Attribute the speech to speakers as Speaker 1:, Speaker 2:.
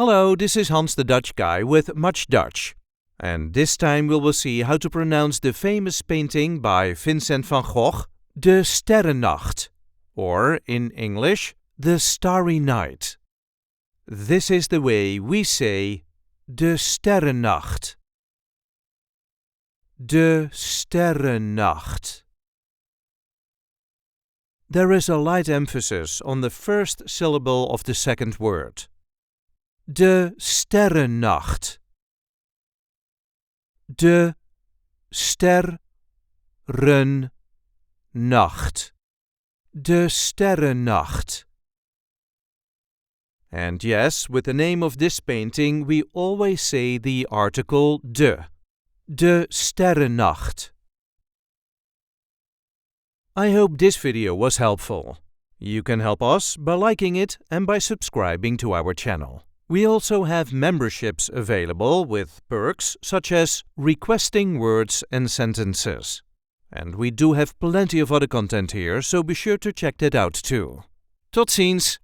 Speaker 1: Hello, this is Hans the Dutch guy with Much Dutch. And this time we will see how to pronounce the famous painting by Vincent van Gogh, the STER-REN-NACHT, or in English, the Starry Night. This is the way we say de STERRENNACHT. De STERRENNACHT. There is a light emphasis on the first syllable of the second word. De STERRENNACHT. De STER-REN-NACHT. De STERRENNACHT. And yes, with the name of this painting we always say the article de. De STERRENNACHT. I hope this video was helpful. You can help us by liking it and by subscribing to our channel. We also have memberships available with perks such as requesting words and sentences. And we do have plenty of other content here, so be sure to check that out too. Tot ziens!